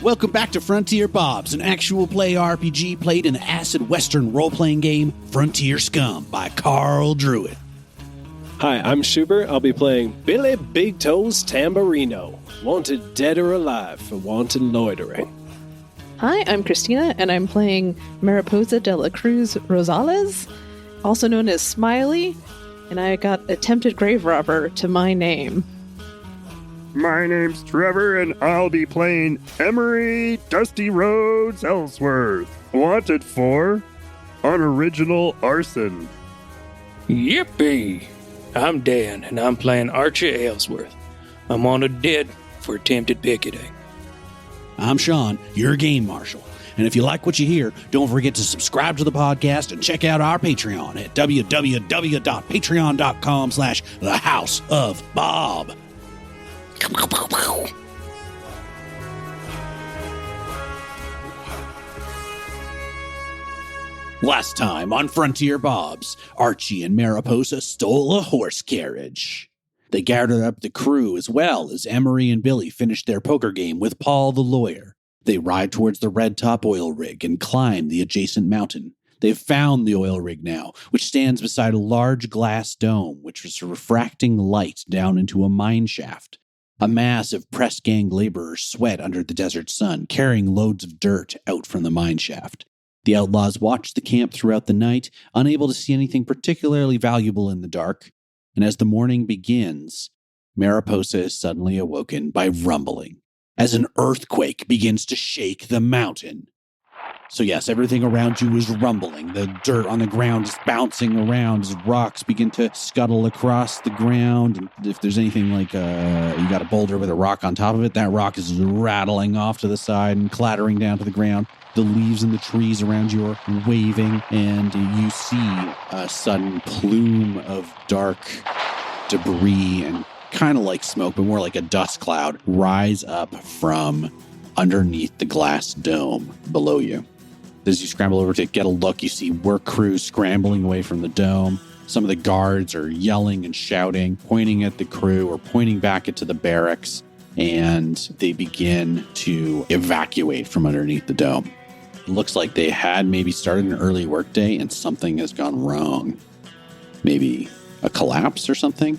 Welcome back to Frontier Bobs, an actual play RPG played in the acid western role-playing game Frontier Scum by Carl Druid. Hi, I'm Shubert. I'll be playing Billy Bigtoes Tamburino, wanted dead or alive for wanton loitering. Hi, I'm Cristina, and I'm playing Mariposa Dela Cruz Rosales, also known as Smiley, and I got attempted grave robber to my name. My name's Trevor, and I'll be playing Emory Dusty Roads Elseworth, wanted for unoriginal arson. Yippee! I'm Dan, and I'm playing Archie Elseworth. I'm wanted dead for attempted picketing. I'm Shaun, your game marshal. And if you like what you hear, don't forget to subscribe to the podcast and check out our Patreon at www.patreon.com/thehouseofbob. Last time on Frontier Bobs, Archie and Mariposa stole a horse carriage. They gathered up the crew as well as Emory and Billy finished their poker game with Paul the lawyer. They ride towards the red top oil rig and climb the adjacent mountain. They've found the oil rig now, which stands beside a large glass dome, which is refracting light down into a mine shaft. A mass of press gang laborers sweat under the desert sun, carrying loads of dirt out from the mine shaft. The outlaws watch the camp throughout the night, unable to see anything particularly valuable in the dark. And as the morning begins, Mariposa is suddenly awoken by rumbling, as an earthquake begins to shake the mountain. So yes, everything around you is rumbling. The dirt on the ground is bouncing around as rocks begin to scuttle across the ground. And if there's anything like you got a boulder with a rock on top of it, that rock is rattling off to the side and clattering down to the ground. The leaves in the trees around you are waving, and you see a sudden plume of dark debris and kind of like smoke, but more like a dust cloud, rise up from underneath the glass dome below you. As you scramble over to get a look, you see work crews scrambling away from the dome. Some of the guards are yelling and shouting, pointing at the crew or pointing back into the barracks, and they begin to evacuate from underneath the dome. It looks like they had maybe started an early workday and something has gone wrong. Maybe a collapse or something.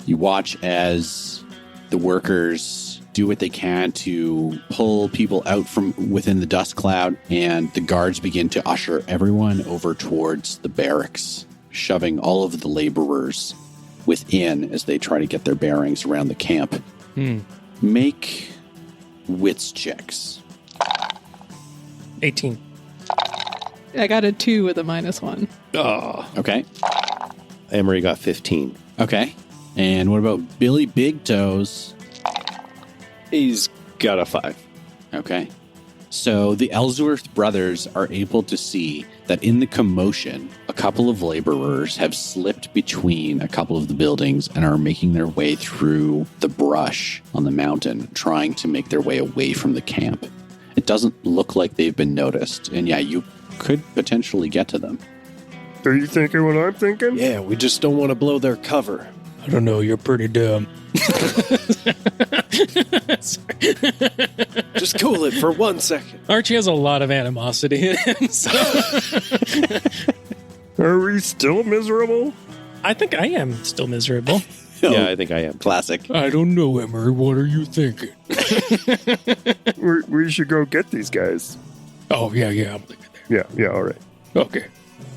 You watch as the workers do what they can to pull people out from within the dust cloud, and the guards begin to usher everyone over towards the barracks, shoving all of the laborers within as they try to get their bearings around the camp. Make wits checks. 18. I got a 2 with a -1. Oh, Okay. Emory got 15. Okay. And what about Billy Bigtoes? He's got a 5. Okay. So the Ellsworth brothers are able to see that in the commotion, a couple of laborers have slipped between a couple of the buildings and are making their way through the brush on the mountain, trying to make their way away from the camp. It doesn't look like they've been noticed. And yeah, you could potentially get to them. Are you thinking what I'm thinking? Yeah, we just don't want to blow their cover. I don't know, you're pretty dumb. Just cool it for 1 second. Archie has a lot of animosity in him, so Are we still miserable? I think I am still miserable. Yeah, I think I am. Classic. I don't know, Emory. What are you thinking? We should go get these guys. Oh, yeah, I'm thinking that. Yeah, all right. Okay,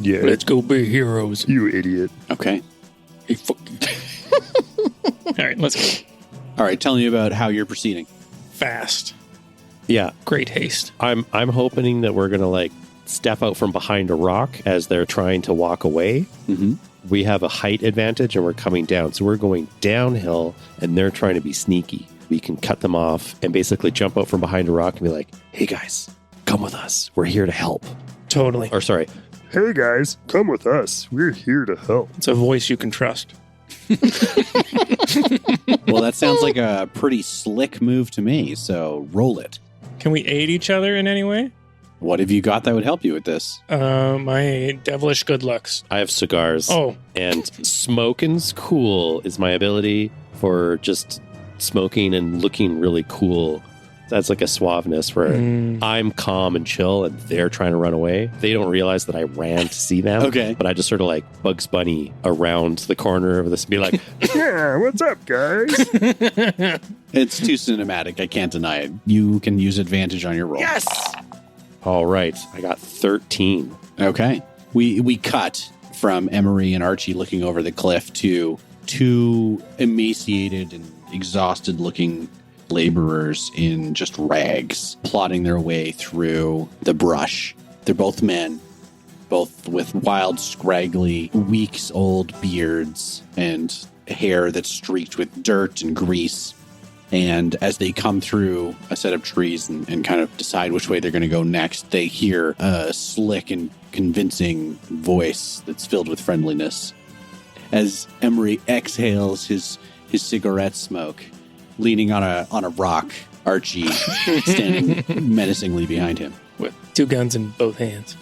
Yeah, let's go be heroes. you idiot. Okay. Hey, fuck you. All right, let's go. All right. Tell me about how you're proceeding. Fast. Yeah, Great haste. I'm hoping that we're gonna like step out from behind a rock as they're trying to walk away. Mm-hmm. We have a height advantage and we're coming down, so we're going downhill and they're trying to be sneaky. We can cut them off and basically jump out from behind a rock and be like, "Hey guys, come with us. We're here to help." Totally. Or sorry, Hey guys, come with us. We're here to help. It's a voice you can trust. Well, that sounds like a pretty slick move to me, so roll it. Can we aid each other in any way? What have you got that would help you with this? My devilish good looks. I have cigars. Oh. And smoking's cool is my ability for just smoking and looking really cool That's like a suaveness where I'm calm and chill and they're trying to run away. They don't realize that I ran to see them. Okay. But I just sort of like Bugs Bunny around the corner of this and be like, Yeah, what's up, guys? It's too cinematic. I can't deny it. You can use advantage on your roll. yes! All right. I got 13. Okay. We cut from Emory and Archie looking over the cliff to two emaciated and exhausted looking laborers in just rags plodding their way through the brush. They're both men, both with wild, scraggly, weeks-old beards and hair that's streaked with dirt and grease. And as they come through a set of trees and kind of decide which way they're going to go next, they hear a slick and convincing voice that's filled with friendliness. As Emory exhales his cigarette smoke, leaning on a rock, Archie standing menacingly behind him. With 2 guns in both hands.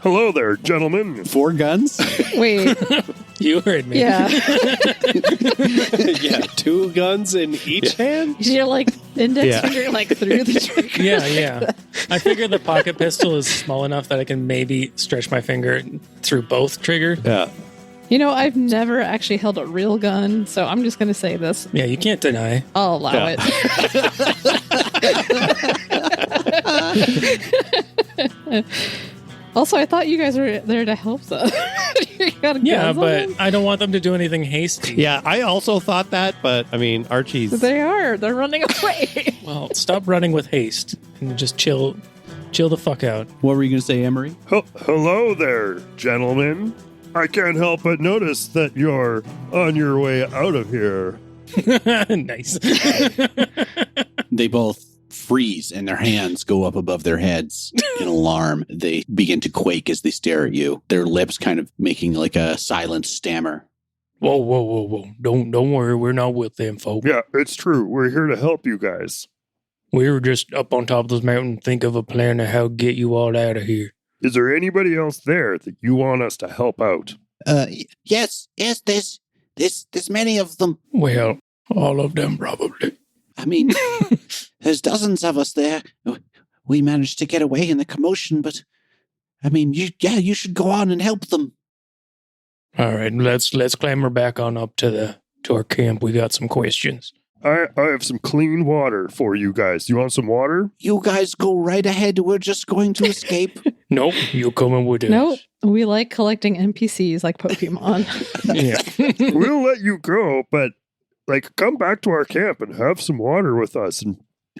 Hello there, gentlemen. 4 guns? Wait, You heard me. yeah. Yeah, 2 guns in each hand? You're like index Yeah. finger like through the trigger. Yeah. I figure the pocket pistol is small enough that I can maybe stretch my finger through both triggers. Yeah. You know, I've never actually held a real gun, so I'm just going to say this. Yeah, you can't deny. I'll allow Yeah. it. Also, I thought you guys were there to help them. You got Yeah, guns on but them? I don't want them to do anything hasty. Yeah, I also thought that, but I mean, Archie's. They are. They're running away. Well, stop running with haste and just chill the fuck out. What were you going to say, Emory? Hello there, gentlemen. I can't help but notice that you're on your way out of here. Nice. They both freeze and their hands go up above their heads in alarm. They begin to quake as they stare at you, their lips kind of making like a silent stammer. Whoa. Don't worry, we're not with them folk. Yeah, it's true. We're here to help you guys. We were just up on top of this mountain, think of a plan of how to get you all out of here. Is there anybody else there that you want us to help out? Yes, there's many of them. Well, all of them probably. I mean, there's dozens of us there. We managed to get away in the commotion, but I mean, you should go on and help them. All right, let's clamber back on up to our camp. We got some questions. I have some clean water for you guys. You want some water? You guys go right ahead. We're just going to escape. Nope, you're coming with us. Nope. We like collecting NPCs like Pokemon. Yeah. We'll let you go, but come back to our camp and have some water with us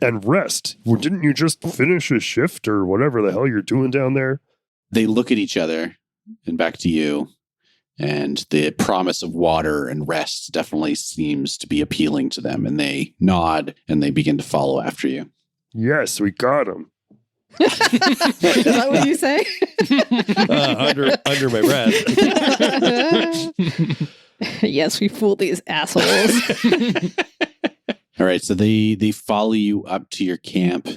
and rest. Well, didn't you just finish a shift or whatever the hell you're doing down there? They look at each other and back to you. And the promise of water and rest definitely seems to be appealing to them. And they nod and they begin to follow after you. Yes, we got him. Is that what you say? Under my breath. Yes, we fooled these assholes. All right. So they follow you up to your camp,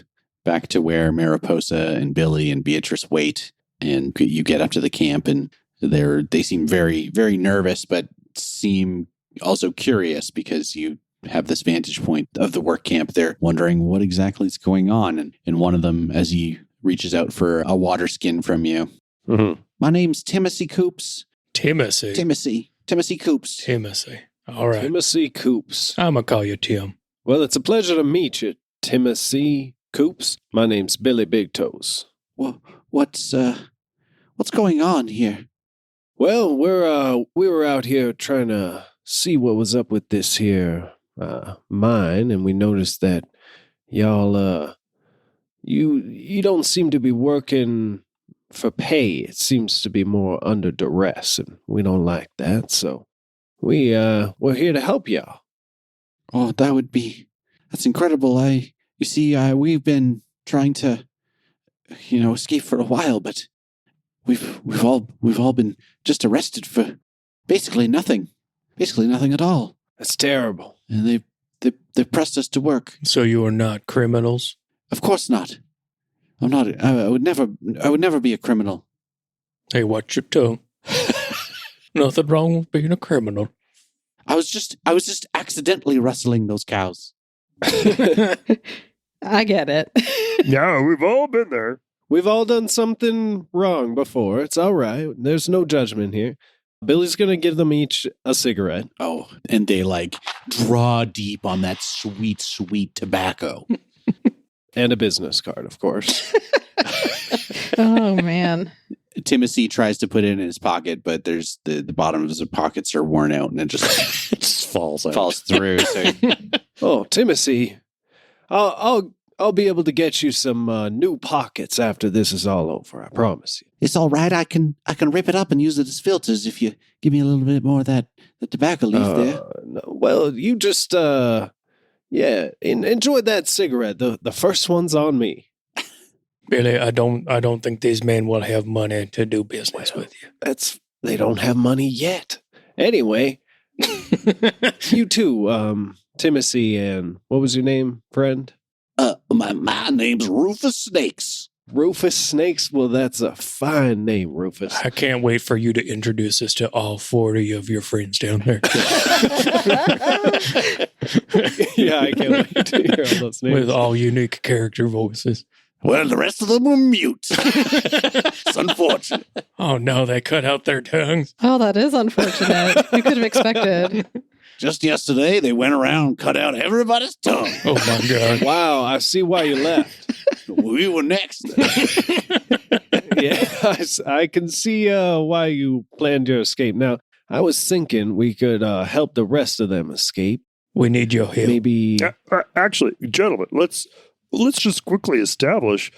back to where Mariposa and Billy and Beatrice wait. And you get up to the camp and they seem very, very nervous, but seem also curious because you have this vantage point of the work camp. They're wondering what exactly is going on. And one of them, as he reaches out for a water skin from you. Mm-hmm. My name's Timothy Coops. Timothy. Coops. Timothy. All right. Timothy Coops. I'm going to call you Tim. Well, it's a pleasure to meet you, Timothy Coops. My name's Billy Bigtoes. Well, what's going on here? Well, we were out here trying to see what was up with this here mine, and we noticed that y'all you don't seem to be working for pay. It seems to be more under duress, and we don't like that. So we're here to help y'all. Oh, that's incredible. We've been trying to, escape for a while, but we've all been just arrested for basically nothing at all. That's terrible. And they've pressed us to work. So you are not criminals? Of course not. I'm not. I would never be a criminal. Hey, watch your tongue. Nothing wrong with being a criminal. I was just accidentally rustling those cows. I get it. Yeah, we've all been there. We've all done something wrong before. It's all right. There's no judgment here. Billy's going to give them each a cigarette. Oh, and they like draw deep on that sweet, sweet tobacco. And a business card, of course. Oh, man. Timothy tries to put it in his pocket, but there's the bottom of his pockets are worn out and it just falls out. falls through. So Oh, Timothy, I'll be able to get you some new pockets after this is all over. I promise you. it's all right. I can rip it up and use it as filters if you give me a little bit more of the tobacco leaf there. No, well, you just enjoy that cigarette. The first one's on me. Billy, I don't think these men will have money to do business with you. They don't have money yet. Anyway, you too, Timothy, and what was your name, friend? My name's Rufus Snakes. Rufus Snakes? Well, that's a fine name, Rufus. I can't wait for you to introduce us to all 40 of your friends down there. Yeah, I can't wait to hear all those names. With all unique character voices. Well, the rest of them were mute. It's unfortunate. Oh no, they cut out their tongues. Oh, that is unfortunate. You could have expected. Just yesterday, they went around and cut out everybody's tongue. Oh my God. Wow, I see why you left. We were next. Yeah, I can see why you planned your escape. Now, I was thinking we could help the rest of them escape. We need your help. Maybe. Actually, gentlemen, let's just quickly establish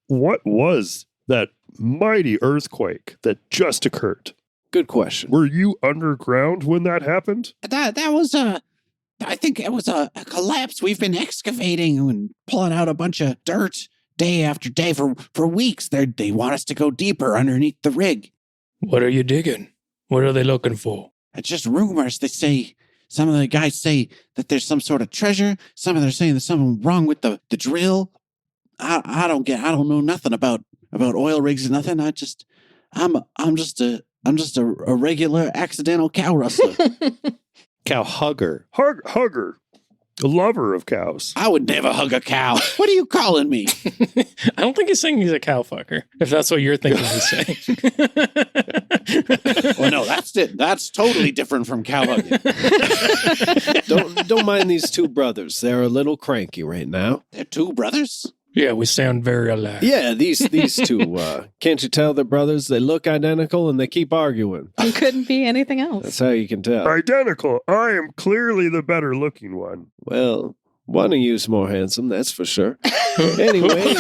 what was that mighty earthquake that just occurred. Good question. Were you underground when that happened? That was I think it was a collapse. We've been excavating and pulling out a bunch of dirt day after day for weeks. They want us to go deeper underneath the rig. What are you digging? What are they looking for? It's just rumors. They say some of the guys say that there's some sort of treasure. Some of them are saying there's something wrong with the drill. I don't know nothing about oil rigs or nothing. I'm just a regular accidental cow rustler. Cow hugger. Hugger. A lover of cows. I would never hug a cow. What are you calling me? I don't think he's saying he's a cow fucker, if that's what you're thinking he's saying. Well, no, that's it. That's totally different from cow hugging. Don't mind these two brothers. They're a little cranky right now. They're two brothers? Yeah, we sound very alike. Yeah, these two. Can't you tell they're brothers? They look identical and they keep arguing. It couldn't be anything else. That's how you can tell. Identical. I am clearly the better looking one. Well, one of you's more handsome, that's for sure. Anyway.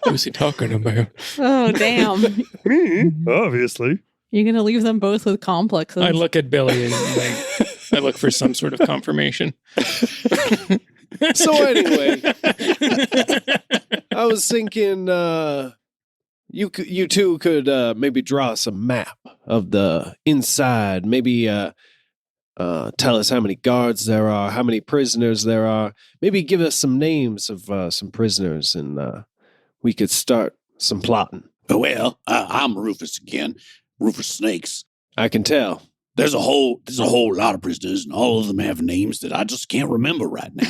Who's he talking about? Oh, damn. Me, obviously. You're going to leave them both with complexes. I look at Billy and I look for some sort of confirmation. So anyway, I was thinking you two could maybe draw us a map of the inside. Maybe tell us how many guards there are, how many prisoners there are. Maybe give us some names of some prisoners, and we could start some plotting. Well, I'm Rufus again. Rufus Snakes. I can tell. There's a whole lot of prisoners, and all of them have names that I just can't remember right now.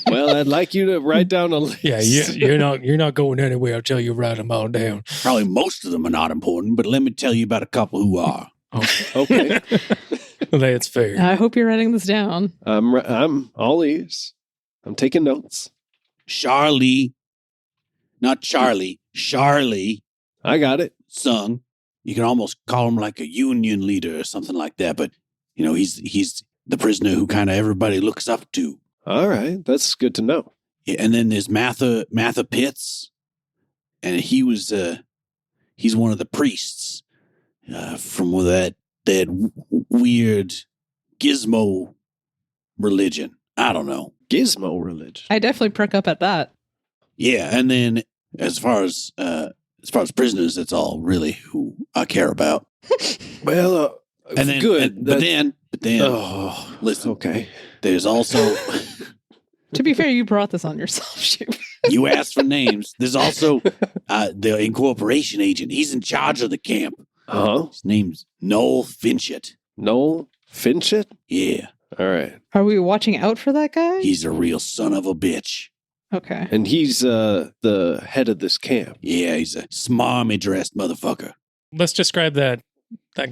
Well, I'd like you to write down a list. Yeah, you're not going anywhere until you write them all down. Probably most of them are not important, but let me tell you about a couple who are. Okay. That's fair. I hope you're writing this down. I'm all ears. I'm taking notes. Charlie, not Charlie, Charlie I got it. Sung. You can almost call him like a union leader or something like that, but he's the prisoner who kind of everybody looks up to. All right, that's good to know. Yeah, and then there's Matha Pitts, and he's one of the priests from that weird gizmo religion. I don't know. Gizmo religion. I definitely prick up at that. Yeah, and then as far as prisoners, that's all really who I care about. Well, And then, good. but then, Oh, listen. okay. There's also To be fair, you brought this on yourself, Shubert. you asked for names. There's also the incorporation agent. He's in charge of the camp. Uh-huh. His name's Noel Finchett. Noel Finchett? Yeah. All right. Are we watching out for that guy? He's a real son of a bitch. Okay. And he's the head of this camp. Yeah, he's a smarmy dressed motherfucker. Let's describe that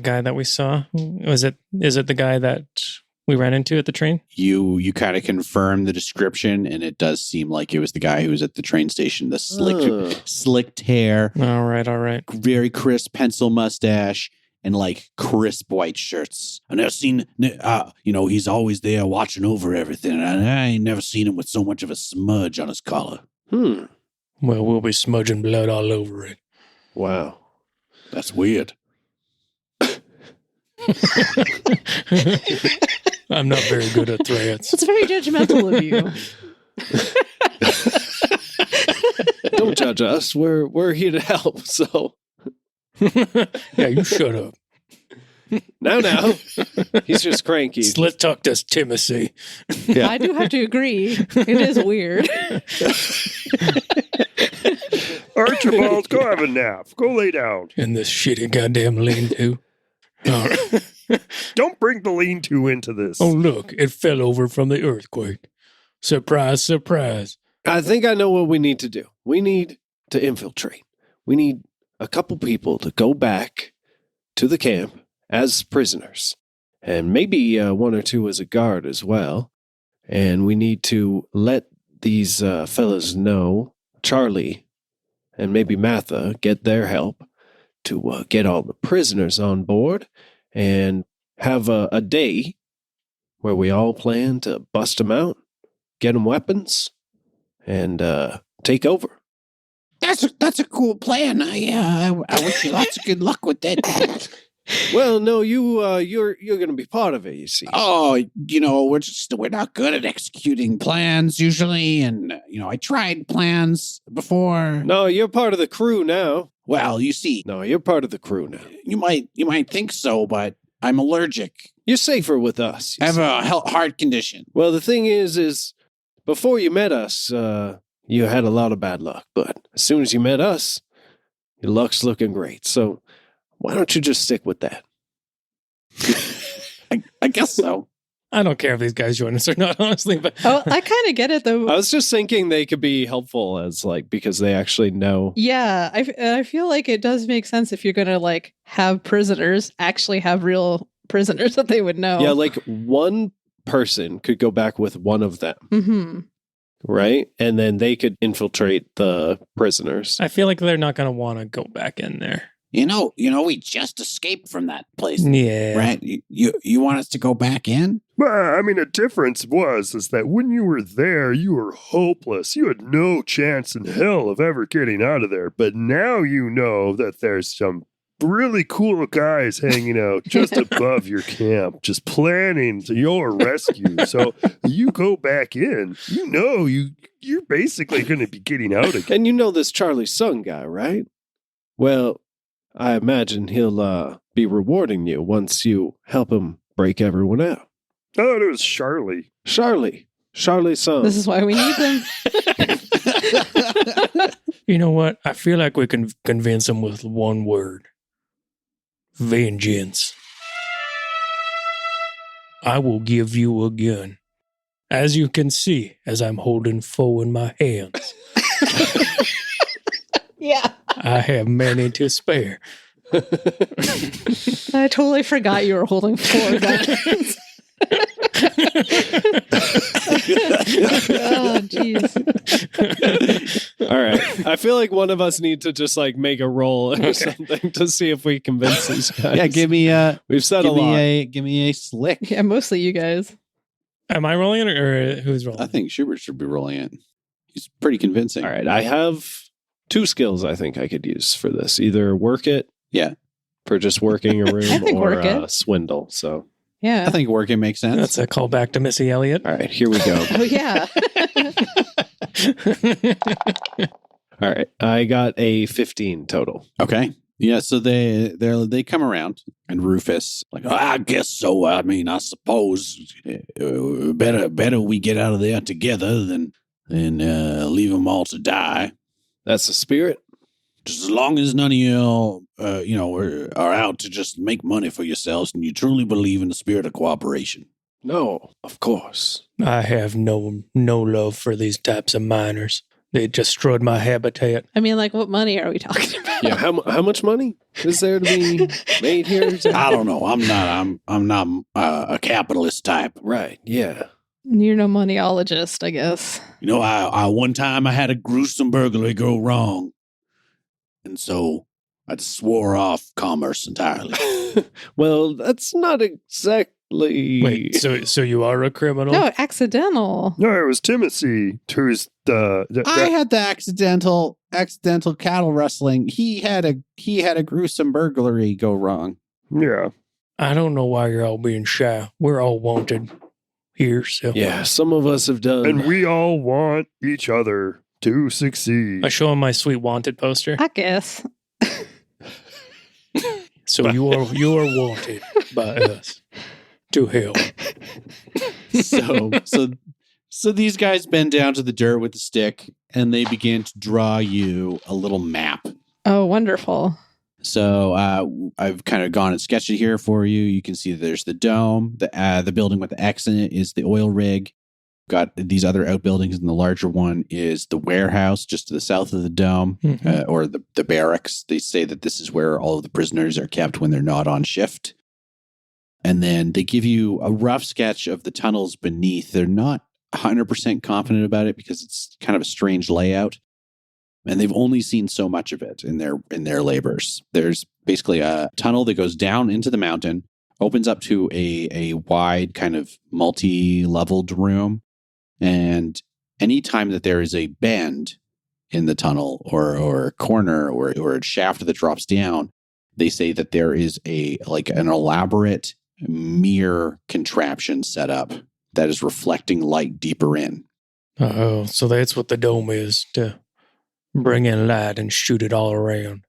guy that we saw. Is it the guy that we ran into at the train? You kind of confirm the description, and it does seem like it was the guy who was at the train station. The slicked hair. All right. Very crisp pencil mustache. And like crisp white shirts. I never seen, he's always there watching over everything. And I ain't never seen him with so much of a smudge on his collar. Well, we'll be smudging blood all over it. Wow. That's weird. I'm not very good at threats. That's very judgmental of you. Don't judge us. We're here to help, so. Yeah, you shut up. Now. He's just cranky. Slit tucked us, Timothy. Yeah. I do have to agree. It is weird. Archibald, go have a nap. Go lay down. In this shitty goddamn lean-to. All right. Don't bring the lean-to into this. Oh, look, it fell over from the earthquake. Surprise, surprise. I think I know what we need to do. We need to infiltrate. We need a couple people to go back to the camp as prisoners, and maybe one or two as a guard as well. And we need to let these fellas know, Charlie and maybe Matha, get their help to get all the prisoners on board and have a day where we all plan to bust them out, get them weapons, and take over. That's a cool plan. I wish you lots of good luck with that. Well, no, you're going to be part of it, you see. Oh, we're not good at executing plans usually, and I tried plans before. No, you're part of the crew now. Well, you see, No, you're part of the crew now. you might think so, but I'm allergic. You're safer with us. I have a heart condition. Well, the thing is before you met us, you had a lot of bad luck. But as soon as you met us, your luck's looking great. So why don't you just stick with that? I guess so. I don't care if these guys join us or not, honestly. But Oh, I kind of get it though. I was just thinking they could be helpful as because they actually know. Yeah, I feel like it does make sense if you're going to have prisoners actually have real prisoners that they would know. Yeah, one person could go back with one of them. Mm-hmm. Right? And then they could infiltrate the prisoners. I feel like they're not going to want to go back in there. We just escaped from that place. Yeah. Right? You want us to go back in? Well, I mean, the difference is that when you were there, you were hopeless. You had no chance in hell of ever getting out of there. But now you know that there's some really cool guys hanging out just above your camp, just planning your rescue. So you go back in, you're basically going to be getting out again. And you know this Charlie Sung guy, right? Well, I imagine he'll be rewarding you once you help him break everyone out. Oh, it was Charlie. Charlie Sung. This is why we need them. You know what? I feel like we can convince them with one word. Vengeance. I will give you a gun. As you can see, as I'm holding four in my hands. Yeah. I have many to spare. I totally forgot you were holding 4 guns. Oh, jeez. All right. I feel like one of us need to just make a roll or something to see if we convince these guys. Yeah, give me a. We've said a lot. Give me a slick. Yeah, mostly you guys. Am I rolling it or who's rolling? I think Shubert should be rolling it. He's pretty convincing. All right. I have 2 skills I think I could use for this. Either work it. Yeah. For just working a room think or work it. swindle. So. Yeah. I think working makes sense. That's a callback to Missy Elliott. All right. Here we go. Oh, yeah. All right. I got a 15 total. Okay. Yeah, so they come around, and Rufus I guess so. I mean, I suppose better we get out of there together than leave them all to die. That's the spirit. Just as long as none of you are out to just make money for yourselves, and you truly believe in the spirit of cooperation. No, of course. I have no love for these types of miners. They destroyed my habitat. I mean, like, what money are we talking about? Yeah, how much money is there to be made here? I don't know. I'm not a capitalist type. Right, yeah. You're no moneyologist, I guess. You know, I one time I had a gruesome burglary go wrong, and so I swore off commerce entirely. Well, that's not exactly... Wait, so you are a criminal? No, accidental. No, it was Timothy who's the I had the accidental cattle rustling. He had a gruesome burglary go wrong. yeah. I don't know why you're all being shy. We're all wanted here, so. Yeah, some of us have done... And we all want each other to succeed. I show him my sweet wanted poster. I guess. So you are wanted by us to hell. So these guys bend down to the dirt with the stick, and they begin to draw you a little map. Oh, wonderful. So I've kind of gone and sketched it here for you. You can see there's the dome. The building with the X in it is the oil rig. Got these other outbuildings, and the larger one is the warehouse just to the south of the dome, or the barracks. They say that this is where all of the prisoners are kept when they're not on shift. And then they give you a rough sketch of the tunnels beneath. They're not 100% confident about it because it's kind of a strange layout. And they've only seen so much of it in their labors. There's basically a tunnel that goes down into the mountain, opens up to a wide kind of multi-leveled room. And anytime that there is a bend in the tunnel or a corner or a shaft that drops down, they say that there is an elaborate mirror contraption set up that is reflecting light deeper in. Oh, so that's what the dome is, to bring in light and shoot it all around.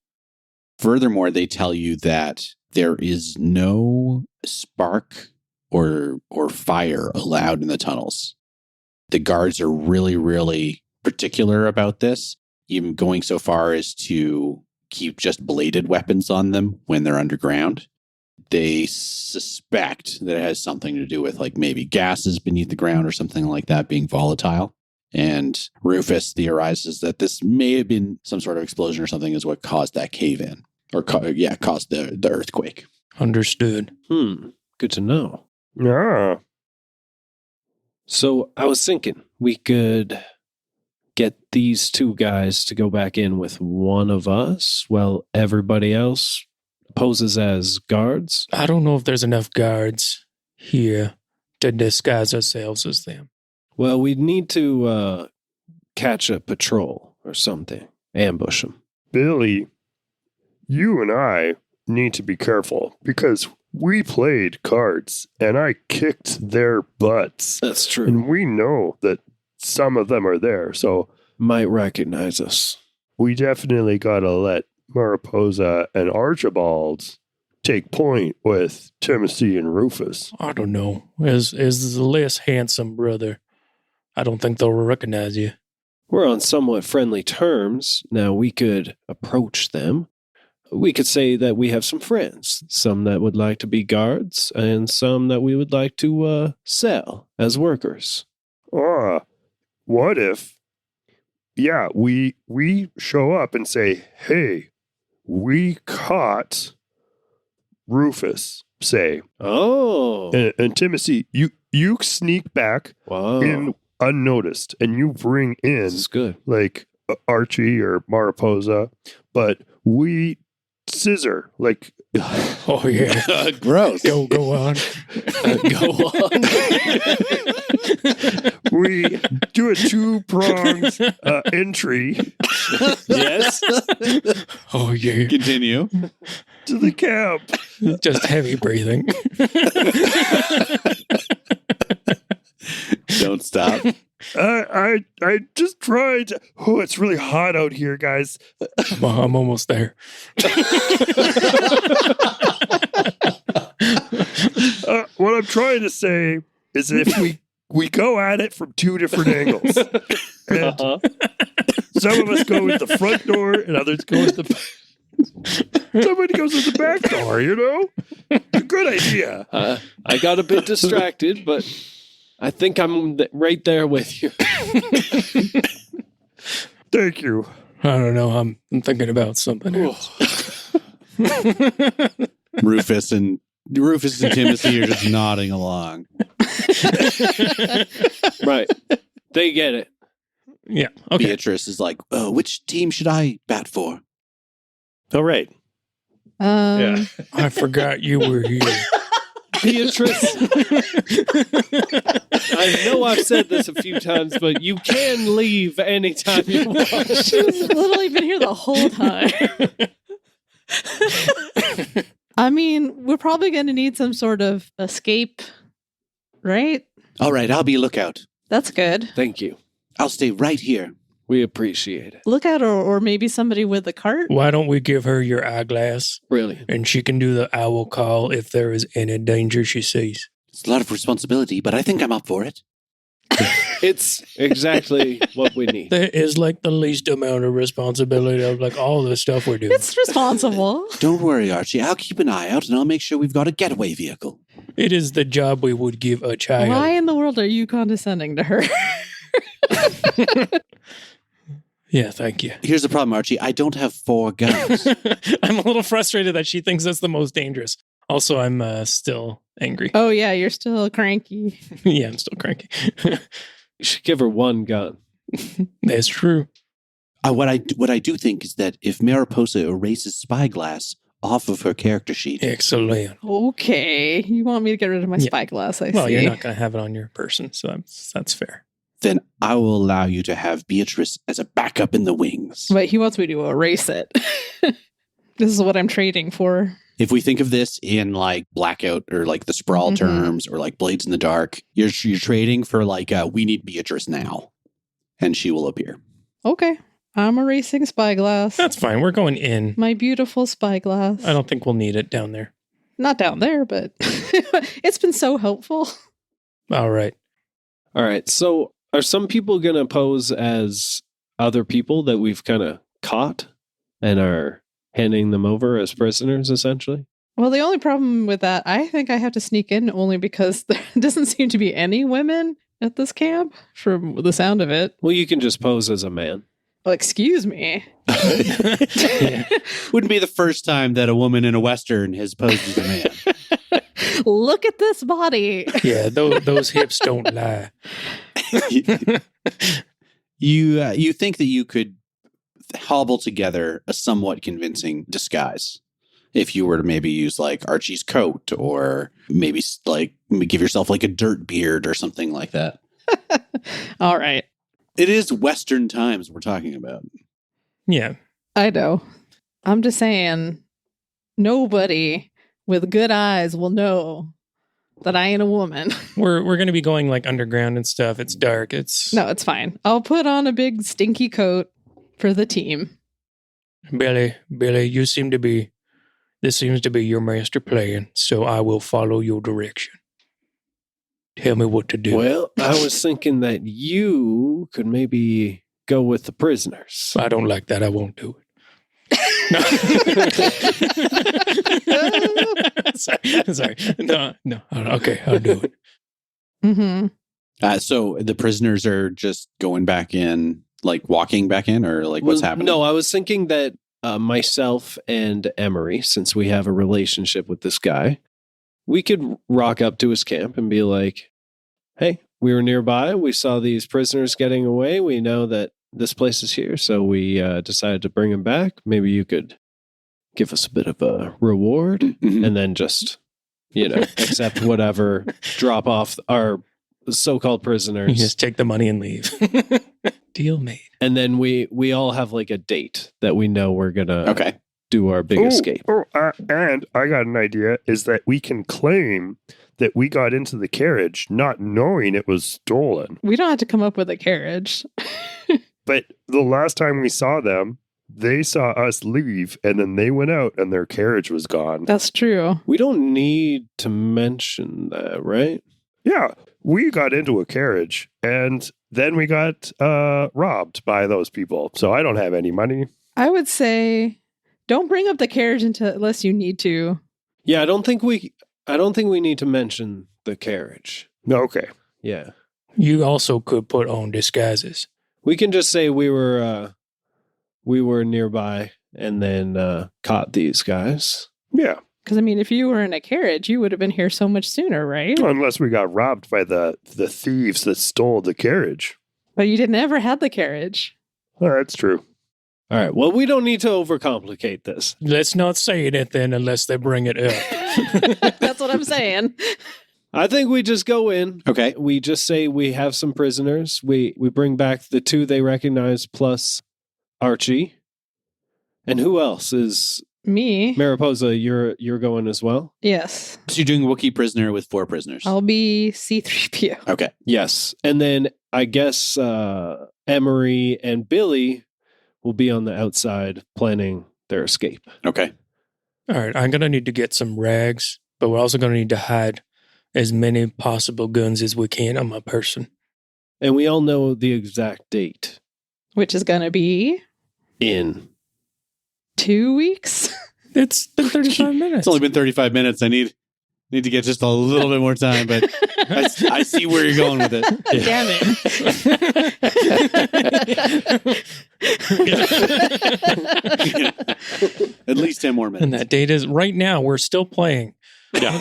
Furthermore, they tell you that there is no spark or fire allowed in the tunnels. The guards are really, really particular about this, even going so far as to keep just bladed weapons on them when they're underground. They suspect that it has something to do with like maybe gases beneath the ground or something like that being volatile. And Rufus theorizes that this may have been some sort of explosion or something is what caused that cave in or caused the earthquake. Understood. Good to know. Yeah. So I was thinking we could get these two guys to go back in with one of us while everybody else poses as guards. I don't know if there's enough guards here to disguise ourselves as them. Well, we'd need to catch a patrol or something. Ambush them. Billy, you and I need to be careful because we played cards and I kicked their butts. That's true. And we know that some of them are there. So might recognize us. We definitely got to let Mariposa and Archibald take point with Timothy and Rufus. I don't know. As the less handsome brother, I don't think they'll recognize you. We're on somewhat friendly terms. Now we could approach them. We could say that we have some friends, some that would like to be guards and some that we would like to sell as workers. What if, we show up and say, hey, we caught Rufus, say. Oh. And Timothy, you sneak back in unnoticed and you bring in this is good. Like Archie or Mariposa, but we scissor like oh yeah. Gross. Go on. Go on. We do a 2-pronged entry. Yes. Oh yeah. Continue. To the camp. Just heavy breathing. Don't stop. I just tried. Oh, it's really hot out here, guys. I'm almost there. What I'm trying to say is if we go at it from 2 different angles. And some of us go with the front door and others go with the Somebody goes in the back door, you know? It's a good idea. I got a bit distracted, but I think I'm right there with you. Thank you. I don't know. I'm thinking about something else. Rufus and Timothy are just nodding along. Right. They get it. Yeah. Okay. Beatrice is like, oh, which team should I bat for? All right. Yeah. I forgot you were here. Beatrice. I know I've said this a few times, but you can leave anytime you want. She's literally been here the whole time. I mean, we're probably going to need some sort of escape, right? All right, I'll be a lookout. That's good. Thank you. I'll stay right here. We appreciate it. Lookout or maybe somebody with a cart. Why don't we give her your eyeglass Brilliant. and she can do the owl call if there is any danger she sees? It's a lot of responsibility, but I think I'm up for it. It's exactly what we need. There is like the least amount of responsibility of like all the stuff we're doing. It's responsible. Don't worry, Archie. I'll keep an eye out and I'll make sure we've got a getaway vehicle. It is the job we would give a child. Why in the world are you condescending to her? Yeah, thank you. Here's the problem, Archie. I don't have 4 guns. I'm a little frustrated that she thinks that's the most dangerous. Also, I'm still angry. Oh, yeah, you're still cranky. Yeah, I'm still cranky. You should give her one gun. That's true. What I do think is that if Mariposa erases Spyglass off of her character sheet, Excellent. Okay. You want me to get rid of my Yeah. spyglass, I Well, see. you're not going to have it on your person, so that's fair. then I will allow you to have Beatrice as a backup in the wings. But he wants me to erase it. This is what I'm trading for. If we think of this in like Blackout or like the Sprawl Mhm. terms or like Blades in the Dark, you're trading for like, we need Beatrice now. And she will appear. Okay. I'm erasing spyglass. That's fine. We're going in. My beautiful spyglass. I don't think we'll need it down there. Not down there, but it's been so helpful. All right. All right. So are some people going to pose as other people that we've kind of caught and are handing them over as prisoners, essentially? Well, the only problem with that, I think I have to sneak in only because there doesn't seem to be any women at this camp from the sound of it. Well, you can just pose as a man. Well, excuse me. Wouldn't be the first time that a woman in a Western has posed as a man. Look at this body. Yeah, those hips don't lie. You think that you could hobble together a somewhat convincing disguise if you were to maybe use like Archie's coat or maybe like give yourself like a dirt beard or something like that. All right. It is Western times we're talking about. Yeah. I know. I'm just saying, nobody with good eyes will know that I ain't a woman. We're going to be going like underground and stuff. It's dark. It's No, it's fine. I'll put on a big stinky coat for the team. Billy, this seems to be your master plan, so I will follow your direction. Tell me what to do. Well, I was thinking that you could maybe go with the prisoners. I don't like that. I won't do it. Sorry. No. Okay, I'll do it. Mm-hmm. So the prisoners are just going back in, like walking back in, or like what's happening? No, I was thinking that myself and Emory, since we have a relationship with this guy, we could rock up to his camp and be like, hey, we were nearby. We saw these prisoners getting away. We know that this place is here. So we decided to bring him back. Maybe you could give us a bit of a reward and then just, accept whatever, drop off our so-called prisoners. You just take the money and leave. Deal made. And then we all have like a date that we know we're going to do our big escape. And I got an idea, is that we can claim that we got into the carriage not knowing it was stolen. We don't have to come up with a carriage. But the last time we saw them, they saw us leave and then they went out and their carriage was gone. That's true. We don't need to mention that, right? Yeah, we got into a carriage and then we got robbed by those people. So I don't have any money. I would say Don't bring up the carriage unless you need to. Yeah, I don't think we need to mention the carriage. Okay. Yeah. You also could put on disguises. We can just say we were nearby and then caught these guys. Yeah. Because, I mean, if you were in a carriage, you would have been here so much sooner, right? Unless we got robbed by the thieves that stole the carriage. But you didn't ever have the carriage. Oh, that's true. All right. Well, we don't need to overcomplicate this. Let's not say anything unless they bring it up. That's what I'm saying. I think we just go in. Okay. We just say we have some prisoners. We bring back the two they recognize plus Archie. And who else is Me? Mariposa? You're going as well? Yes. So you're doing Wookiee prisoner with 4 prisoners. I'll be C-3PO. Okay. Yes. And then I guess Emory and Billy will be on the outside planning their escape. Okay. All right, I'm going to need to get some rags, but we're also going to need to hide as many possible guns as we can on my person. And we all know the exact date. Which is going to be In 2 weeks. It's been 35 minutes. It's only been 35 minutes. I need to get just a little bit more time, but I see where you're going with it. Damn it. At least 10 more minutes. And that date is right now. We're still playing. Yeah.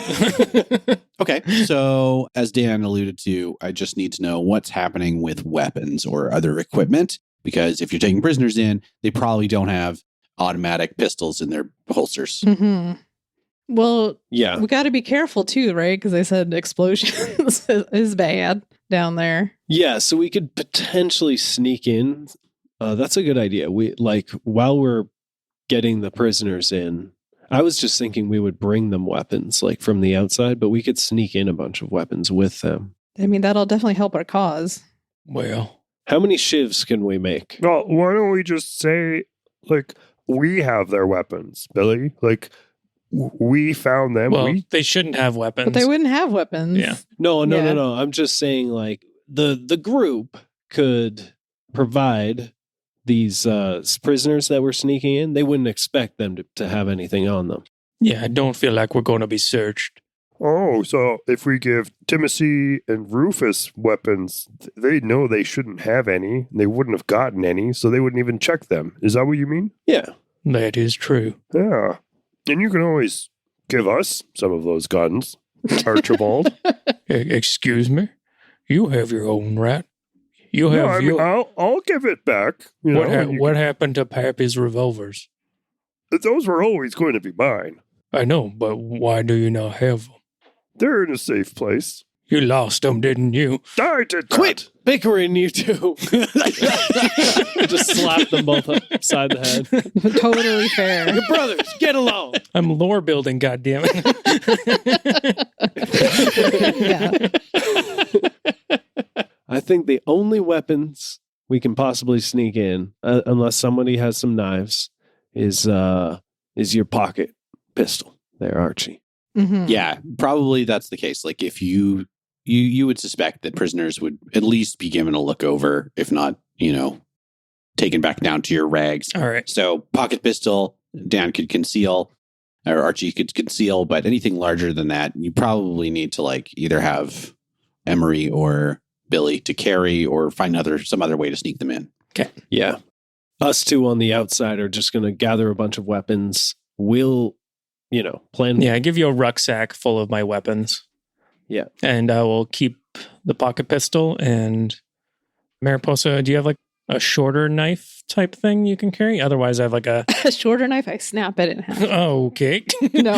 Okay. So, as Dan alluded to, I just need to know what's happening with weapons or other equipment, because if you're taking prisoners in, they probably don't have automatic pistols in their holsters. Mm-hmm. Well, Yeah. we got to be careful too, right? Because they said explosions is bad down there. Yeah, so we could potentially sneak in. That's a good idea. While we're getting the prisoners in, I was just thinking we would bring them weapons from the outside, but we could sneak in a bunch of weapons with them. I mean, that'll definitely help our cause. Well, How many shivs can we make? Well, why don't we just say, we have their weapons, Billy? We found them. well, they shouldn't have weapons. But they wouldn't have weapons. Yeah. No. Yeah. I'm just saying the group could provide these prisoners that we're sneaking in. They wouldn't expect them to have anything on them. Yeah, I don't feel like we're going to be searched. Oh, so if we give Timothy and Rufus weapons, they know they shouldn't have any. They wouldn't have gotten any, so they wouldn't even check them. Is that what you mean? Yeah. That is true. Yeah. And you can always give us some of those guns, Archibald. Excuse me? You have your own rat. You have No, I mean, your... I'll give it back. What happened to Pappy's revolvers? Those were always going to be mine. I know, but why do you not have them? They're in a safe place. You lost them, didn't you? I did not. Quit bickering, you two. Just slap them both upside the head. Totally fair. Your brothers, get along. I'm lore building, goddammit. Yeah. I think the only weapons we can possibly sneak in, unless somebody has some knives, is your pocket pistol there, Archie. Mm-hmm. Yeah, probably that's the case. If you would suspect that prisoners would at least be given a look over, if not, taken back down to your rags. All right. So pocket pistol, Dan could conceal, or Archie could conceal, but anything larger than that, you probably need to either have Emory or Billy to carry, or find some other way to sneak them in. Okay. Yeah. Us two on the outside are just going to gather a bunch of weapons. We'll, plan. Yeah, I give you a rucksack full of my weapons. Yeah. And I will keep the pocket pistol. And Mariposa, do you have a shorter knife type thing you can carry? Otherwise, I have a... A shorter knife, I snap it in half. Okay. No.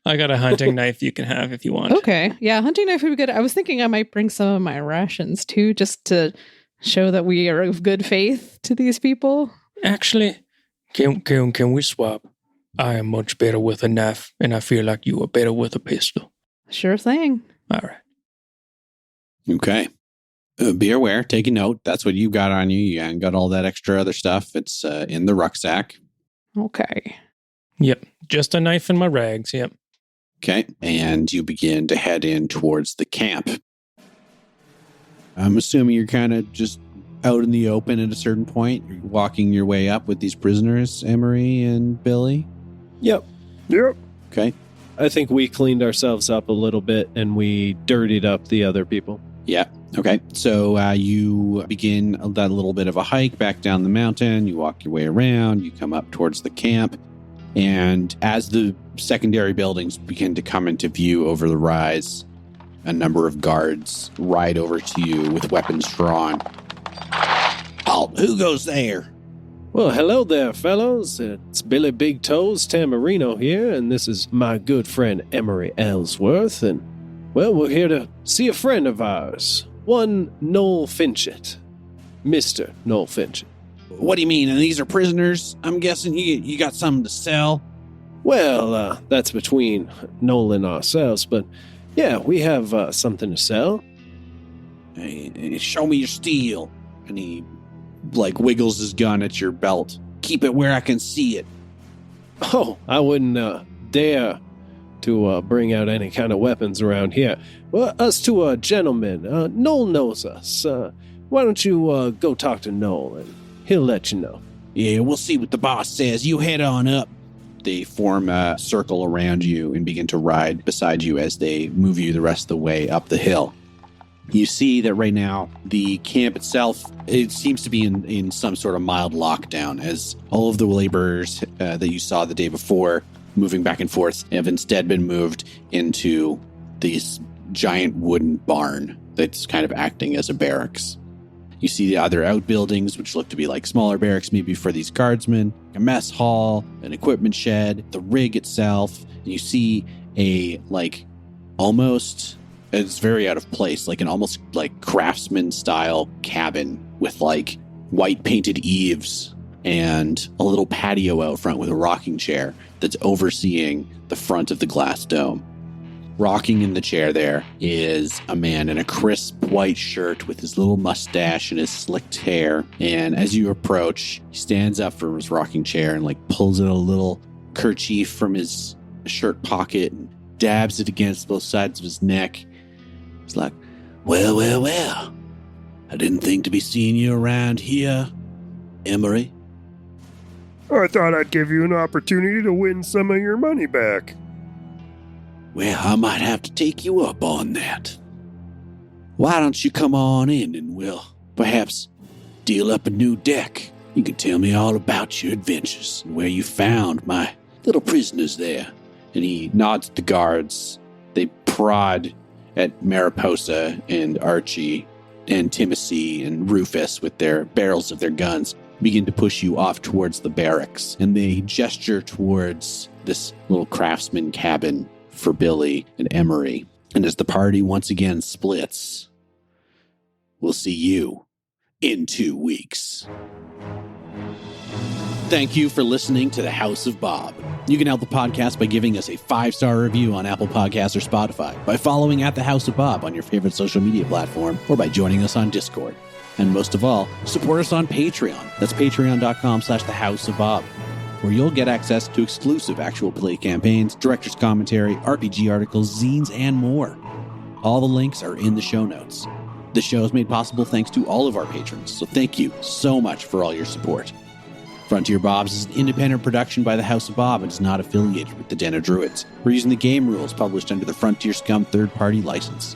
I got a hunting knife you can have if you want. Okay. Yeah, hunting knife would be good. I was thinking I might bring some of my rations too, just to show that we are of good faith to these people. Actually, can we swap? I am much better with a knife, and I feel like you are better with a pistol. Sure thing. All right. Okay. Be aware, take a note. That's what you got on you. You ain't got all that extra other stuff. It's in the rucksack. Okay. Yep. Just a knife and my rags. Yep. Okay. And you begin to head in towards the camp. I'm assuming you're kind of just out in the open at a certain point. You're walking your way up with these prisoners, Emory and Billy. Yep. Okay. I think we cleaned ourselves up a little bit and we dirtied up the other people. Yeah. Okay. So you begin that little bit of a hike back down the mountain. You walk your way around. You come up towards the camp. And as the secondary buildings begin to come into view over the rise, a number of guards ride over to you with weapons drawn. Halt! Who goes there? Well, hello there, fellows. It's Billy Bigtoes Tamarino here, and this is my good friend Archie Elseworth. And, well, we're here to see a friend of ours, one Noel Finchett. Mr. Noel Finchett. What do you mean? And these are prisoners? I'm guessing you got something to sell? Well, that's between Noel and ourselves, but yeah, we have something to sell. Hey, show me your steel. And he wiggles his gun at your belt. Keep it where I can see it. Oh, I wouldn't dare to bring out any kind of weapons around here. Well, us two are gentlemen. Noel knows us. Why don't you go talk to Noel, and he'll let you know. Yeah, we'll see what the boss says. You head on up. They form a circle around you and begin to ride beside you as they move you the rest of the way up the hill. You see that right now, the camp itself, it seems to be in some sort of mild lockdown, as all of the laborers that you saw the day before moving back and forth have instead been moved into this giant wooden barn that's kind of acting as a barracks. You see the other outbuildings, which look to be like smaller barracks, maybe for these guardsmen, a mess hall, an equipment shed, the rig itself. And you see a almost... It's very out of place, an almost craftsman style cabin with white painted eaves and a little patio out front with a rocking chair that's overseeing the front of the glass dome. Rocking in the chair there is a man in a crisp white shirt with his little mustache and his slicked hair. And as you approach, he stands up from his rocking chair and pulls out a little kerchief from his shirt pocket and dabs it against both sides of his neck. It's like, well. I didn't think to be seeing you around here, Emory. I thought I'd give you an opportunity to win some of your money back. Well, I might have to take you up on that. Why don't you come on in and we'll perhaps deal up a new deck. You can tell me all about your adventures and where you found my little prisoners there. And he nods at the guards. They prod at Mariposa and Archie and Timothy and Rufus with their barrels of their guns, begin to push you off towards the barracks. And they gesture towards this little craftsman cabin for Billy and Emory. And as the party once again splits, we'll see you in 2 weeks. Thank you for listening to The House of Bob. You can help the podcast by giving us a 5-star review on Apple Podcasts or Spotify, by following at The House of Bob on your favorite social media platform, or by joining us on Discord. And most of all, support us on Patreon. That's patreon.com/thehouseofbob, where you'll get access to exclusive actual play campaigns, director's commentary, RPG articles, zines, and more. All the links are in the show notes. The show is made possible thanks to all of our patrons, so thank you so much for all your support. Frontier Bobs is an independent production by the House of Bob and is not affiliated with the Den of Druids. We're using the game rules published under the Frontier Scum third-party license.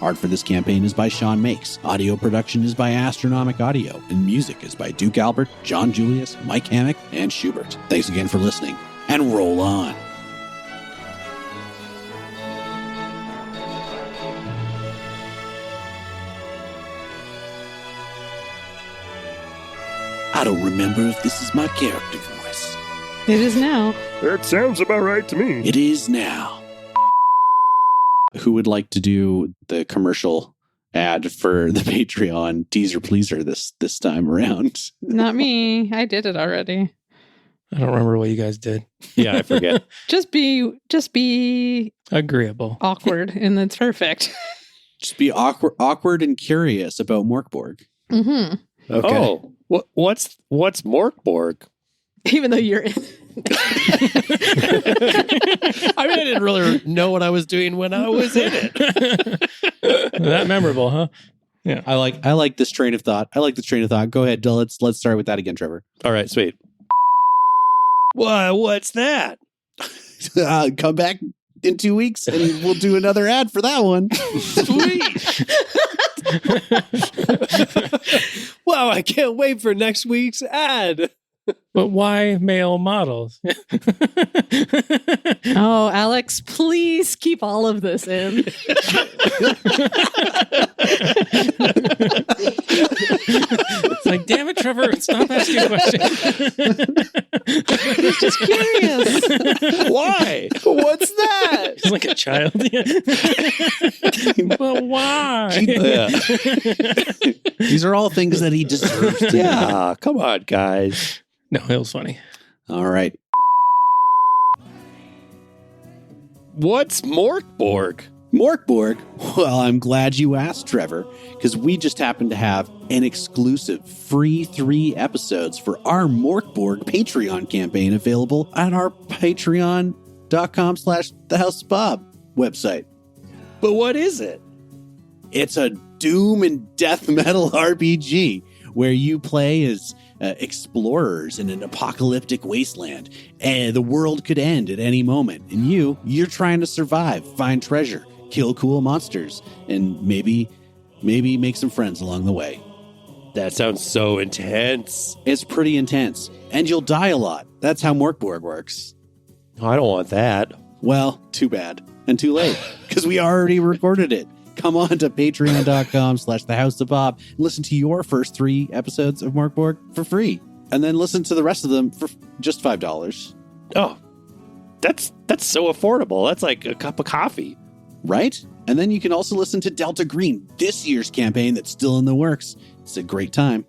Art for this campaign is by Shaun Makes. Audio production is by Astronomic Audio. And music is by Duke Albert, John Julius, Mike Hammock, and Shubert. Thanks again for listening, and roll on. I don't remember if this is my character voice. It is now. That sounds about right to me. It is now. Who would like to do the commercial ad for the Patreon teaser pleaser this time around? Not me. I did it already. I don't remember what you guys did. Yeah, I forget. Just be Agreeable. awkward, and that's perfect. Just be awkward and curious about Morkborg. Mm-hmm. Okay. Oh, what's Morkborg? Even though you're in. I mean, I didn't really know what I was doing when I was in it. That memorable, huh? Yeah. I like this train of thought. Go ahead. Let's start with that again, Trevor. All right, sweet. What's that? Come back in 2 weeks and we'll do another ad for that one. Sweet. Wow, I can't wait for next week's ad. But why male models? Oh, Alex, please keep all of this in. It's like, damn it, Trevor, stop asking questions. I'm just curious. Why? What's that? He's like a child. But why? These are all things that he deserves to know. Yeah, come on, guys. No, it was funny. All right. What's Morkborg? Morkborg? Well, I'm glad you asked, Trevor, because we just happen to have an exclusive free 3 episodes for our Morkborg Patreon campaign available on our patreon.com/thehouseofbob website. But what is it? It's a doom and death metal RPG where you play as explorers in an apocalyptic wasteland, and the world could end at any moment. And you're trying to survive, find treasure, kill cool monsters, and maybe make some friends along the way. That sounds so intense. It's pretty intense, and you'll die a lot. That's how Morkborg works. Oh, I don't want that. Well, too bad and too late, because we already recorded it. Come on to patreon.com/thehouseofbob and listen to your first 3 episodes of Morkborg for free. And then listen to the rest of them for just $5. Oh, that's so affordable. That's like a cup of coffee. Right? And then you can also listen to Delta Green, this year's campaign that's still in the works. It's a great time.